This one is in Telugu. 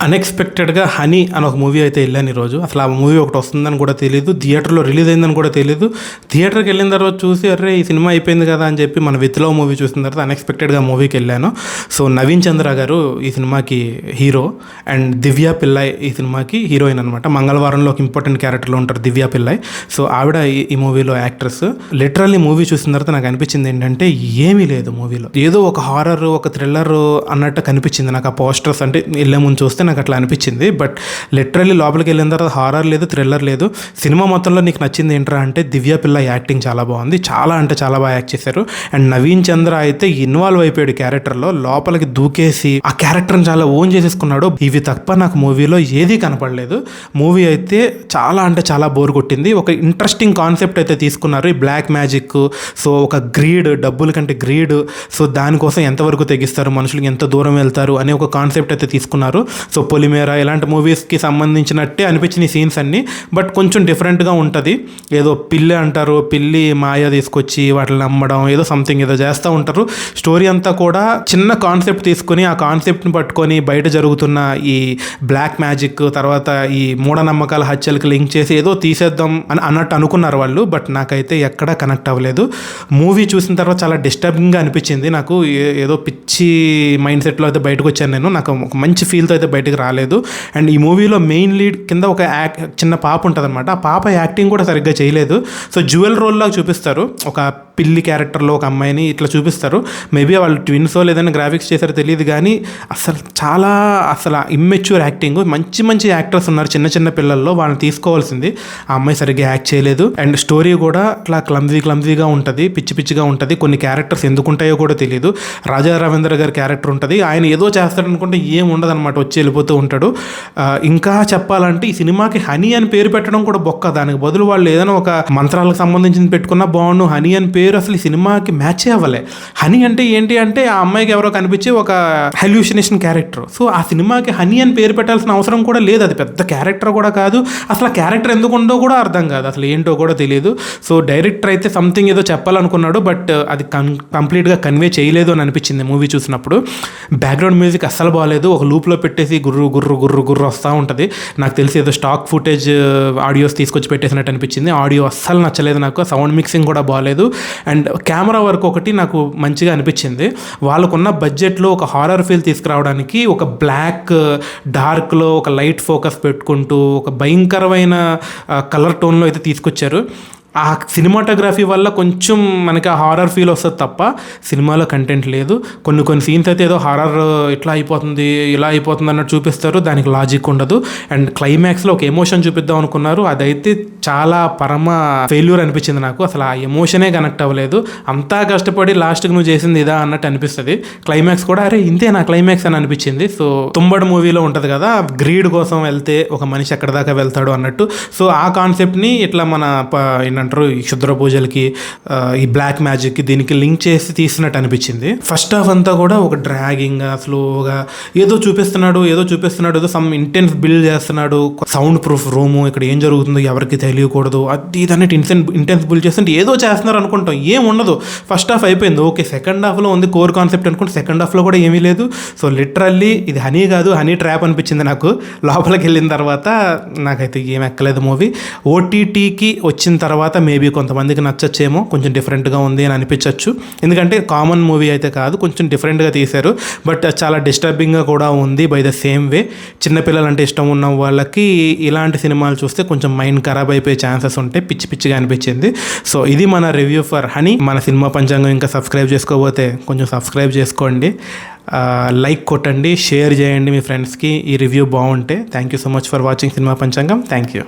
అన్ఎక్స్పెక్టెడ్గా హనీ అని ఒక మూవీ అయితే వెళ్ళాను ఈరోజు. అసలు ఆ మూవీ ఒకటి వస్తుందని కూడా తెలియదు, థియేటర్లో రిలీజ్ అయిందని కూడా తెలియదు. థియేటర్కి వెళ్ళిన తర్వాత చూసి అరే ఈ సినిమా అయిపోయింది కదా అని చెప్పి మన విత్ లవ్ మూవీ చూసిన తర్వాత అన్ఎక్స్పెక్టెడ్గా మూవీకి వెళ్ళాను. సో నవీన్ చంద్ర గారు ఈ సినిమాకి హీరో అండ్ దివ్య పిల్లై ఈ సినిమాకి హీరోయిన్ అనమాట. మంగళవారంలో ఒక ఇంపార్టెంట్ క్యారెక్టర్లో ఉంటారు దివ్య పిల్లై. సో ఆవిడ ఈ మూవీలో యాక్ట్రెస్. లిటరల్లీ మూవీ చూసిన తర్వాత నాకు అనిపించింది ఏంటంటే ఏమీ లేదు మూవీలో, ఏదో ఒక హారర్ ఒక థ్రిల్లర్ అన్నట్టు కనిపించింది నాకు. ఆ పోస్టర్స్ అంటే వెళ్ళే ముందు చూస్తే నాకు అట్లా అనిపించింది. బట్ లిటరల్లీ లోపలికి వెళ్ళిన తర్వాత హారర్ లేదు, థ్రిల్లర్ లేదు. సినిమా మొత్తంలో నీకు నచ్చింది ఏంట్రా అంటే దివ్య పిల్ల యాక్టింగ్ చాలా బాగుంది, చాలా అంటే చాలా బాగా యాక్ట్ చేశారు. అండ్ నవీన్ చంద్ర అయితే ఇన్వాల్వ్ అయిపోయాడు క్యారెక్టర్లో, లోపలికి దూకేసి ఆ క్యారెక్టర్ని చాలా ఓన్ చేసేసుకున్నాడు. ఇవి తప్ప నాకు మూవీలో ఏదీ కనపడలేదు. మూవీ అయితే చాలా అంటే చాలా బోర్ కొట్టింది. ఒక ఇంట్రెస్టింగ్ కాన్సెప్ట్ అయితే తీసుకున్నారు, ఈ బ్లాక్ మ్యాజిక్. సో ఒక గ్రీడ్, డబ్బుల కంటే గ్రీడ్, సో దానికోసం ఎంతవరకు తెగిస్తారు, మనుషులకి ఎంత దూరం వెళ్తారు అనే ఒక కాన్సెప్ట్ అయితే తీసుకున్నారు. సో పొలిమేర ఇలాంటి మూవీస్కి సంబంధించినట్టే అనిపించిన సీన్స్ అన్నీ. బట్ కొంచెం డిఫరెంట్గా ఉంటుంది. ఏదో పిల్లి అంటారు, పిల్లి మాయ తీసుకొచ్చి వాటిని నమ్మడం, ఏదో సంథింగ్ ఏదో చేస్తూ ఉంటారు. స్టోరీ అంతా కూడా చిన్న కాన్సెప్ట్ తీసుకొని ఆ కాన్సెప్ట్ని పట్టుకొని బయట జరుగుతున్న ఈ బ్లాక్ మ్యాజిక్ తర్వాత ఈ మూఢనమ్మకాల హత్యలకు లింక్ చేసి ఏదో తీసేద్దాం అని అన్నట్టు అనుకున్నారు వాళ్ళు. బట్ నాకైతే ఎక్కడా కనెక్ట్ అవ్వలేదు. మూవీ చూసిన తర్వాత చాలా డిస్టర్బింగ్గా అనిపించింది నాకు. ఏదో పిచ్చి మైండ్ సెట్లో అయితే బయటకు వచ్చాను నేను. నాకు ఒక మంచి ఫీల్తో అయితే బయటకు రాలేదు. అండ్ ఈ మూవీలో మెయిన్ లీడ్ కింద ఒక చిన్న పాప ఉంటుంది అనమాట. ఆ పాప యాక్టింగ్ కూడా సరిగ్గా చేయలేదు. సో జ్యువెల్ రోల్ లాగా చూపిస్తారు, ఒక పిల్లి క్యారెక్టర్లో ఒక అమ్మాయిని ఇట్లా చూపిస్తారు. మేబీ వాళ్ళు ట్విన్సో లేదని గ్రాఫిక్స్ చేశారో తెలియదు, కానీ అసలు ఇమ్మెచ్యూర్ యాక్టింగ్. మంచి మంచి యాక్టర్స్ ఉన్నారు చిన్న చిన్న పిల్లల్లో, వాళ్ళని తీసుకోవాల్సింది. ఆ అమ్మాయి సరిగ్గా యాక్ట్ చేయలేదు. అండ్ స్టోరీ కూడా అట్లా క్లమ్జీగా ఉంటుంది, పిచ్చి పిచ్చిగా ఉంటుంది. కొన్ని క్యారెక్టర్స్ ఎందుకు ఉంటాయో కూడా తెలియదు. రాజా రవీంద్ర గారి క్యారెక్టర్ ఉంటుంది, ఆయన ఏదో చేస్తాడనుకుంటే ఏం ఉండదు అనమాట, వచ్చి వెళ్ళిపోతూ ఉంటాడు. ఇంకా చెప్పాలంటే ఈ సినిమాకి హనీ అని పేరు పెట్టడం కూడా బొక్క. దానికి బదులు వాళ్ళు ఏదైనా ఒక మంత్రాలకు సంబంధించింది పెట్టుకున్నా బాగుండు. హనీ అని పేరు అసలు ఈ సినిమాకి మ్యాచ్ అవ్వలే. హనీ అంటే ఏంటి అంటే ఆ అమ్మాయికి ఎవరో కనిపించి ఒక హెల్యూసినేషన్ క్యారెక్టర్. సో ఆ సినిమాకి హనీ అని పేరు పెట్టాల్సిన అవసరం కూడా లేదు. అది పెద్ద క్యారెక్టర్ కూడా కాదు. అసలు ఆ క్యారెక్టర్ ఎందుకు ఉందో కూడా అర్థం కాదు, అసలు ఏంటో కూడా తెలియదు. సో డైరెక్టర్ అయితే సంథింగ్ ఏదో చెప్పాలనుకున్నాడు, బట్ అది కంప్లీట్గా కన్వే చేయలేదు అని అనిపించింది మూవీ చూసినప్పుడు. బ్యాక్గ్రౌండ్ మ్యూజిక్ అస్సలు బాగాలేదు, ఒక లూప్లో పెట్టేసి గుర్రు గుర్రు గుర్రు గుర్రు వస్తూ ఉంటుంది. నాకు తెలిసి ఏదో స్టాక్ ఫుటేజ్ ఆడియోస్ తీసుకొచ్చి పెట్టేసినట్టు అనిపించింది. ఆడియో అస్సలు నచ్చలేదు నాకు, సౌండ్ మిక్సింగ్ కూడా బాగాలేదు. అండ్ కెమెరా వర్క్ ఒకటి నాకు మంచిగా అనిపించింది. వాళ్ళకున్న బడ్జెట్లో ఒక హారర్ ఫీల్ తీసుకురావడానికి ఒక బ్లాక్ డార్క్లో ఒక లైట్ ఫోకస్ పెట్టుకుంటూ ఒక భయంకరమైన కలర్ టోన్లో అయితే తీసుకొచ్చారు. ఆ సినిమాటోగ్రఫీ వల్ల కొంచెం మనకి ఆ హారర్ ఫీల్ వస్తుంది తప్ప సినిమాలో కంటెంట్ లేదు. కొన్ని సీన్స్ అయితే ఏదో హారర్ ఇట్లా అయిపోతుంది ఇలా అయిపోతుంది అన్నట్టు చూపిస్తారు, దానికి లాజిక్ ఉండదు. అండ్ క్లైమాక్స్లో ఒక ఎమోషన్ చూపిద్దాం అనుకున్నారు, అదైతే చాలా పరమ ఫెయిల్యూర్ అనిపించింది నాకు. అసలు ఆ ఎమోషనే కనెక్ట్ అవ్వలేదు. అంతా కష్టపడి లాస్ట్కి నువ్వు చేసింది ఇదా అన్నట్టు అనిపిస్తుంది. క్లైమాక్స్ కూడా అరే ఇంతే నా క్లైమాక్స్ అని అనిపించింది. సో తుంబడు మూవీలో ఉంటుంది కదా, గ్రీడ్ కోసం వెళ్తే ఒక మనిషి ఎక్కడ దాకా వెళ్తాడు అన్నట్టు. సో ఆ కాన్సెప్ట్ని ఇట్లా మన అంటారు ఈ క్షుద్ర పూజలకి ఈ బ్లాక్ మ్యాజిక్కి దీనికి లింక్ చేసి తీసినట్టు అనిపించింది. ఫస్ట్ హాఫ్ అంతా కూడా ఒక డ్రాగింగ్ స్లోగా ఏదో చూపిస్తున్నాడు ఏదో సమ్ ఇంటెన్స్ బిల్డ్ చేస్తున్నాడు. సౌండ్ ప్రూఫ్ రూము, ఇక్కడ ఏం జరుగుతుందో ఎవరికి తెలియకూడదు, అది ఇదన్నట్టు ఇంటెన్స్ బిల్డ్ చేస్తుంటే ఏదో చేస్తున్నారు అనుకుంటాం, ఏం ఉండదు. ఫస్ట్ హాఫ్ అయిపోయింది, ఓకే. సెకండ్ హాఫ్లో ఉంది కోర్ కాన్సెప్ట్ అనుకుంటే సెకండ్ హాఫ్లో కూడా ఏమీ లేదు. సో లిటరల్లీ ఇది హనీ కాదు, హనీ ట్రాప్ అనిపించింది నాకు. లోపలికి వెళ్ళిన తర్వాత నాకైతే ఏం ఎక్కలేదు మూవీ. ఓటీటీకి వచ్చిన తర్వాత మేబీ కొంతమందికి నచ్చచ్చేమో, కొంచెం డిఫరెంట్గా ఉంది అని అనిపించవచ్చు. ఎందుకంటే కామన్ మూవీ అయితే కాదు, కొంచెం డిఫరెంట్గా తీశారు. బట్ చాలా డిస్టర్బింగ్గా కూడా ఉంది బై ద సేమ్ వే. చిన్నపిల్లలంటే ఇష్టం ఉన్న వాళ్ళకి ఇలాంటి సినిమాలు చూస్తే కొంచెం మైండ్ ఖరాబ్ అయిపోయే ఛాన్సెస్ ఉంటాయి, పిచ్చిగా అనిపించింది. సో ఇది మన రివ్యూ ఫర్ హనీ. మన సినిమా పంచాంగం ఇంకా సబ్స్క్రైబ్ చేసుకోకపోతే కొంచెం సబ్స్క్రైబ్ చేసుకోండి, లైక్ కొట్టండి, షేర్ చేయండి మీ ఫ్రెండ్స్కి. ఈ రివ్యూ బాగుంటే. Thank you so much for watching cinema Panchangam. Thank you.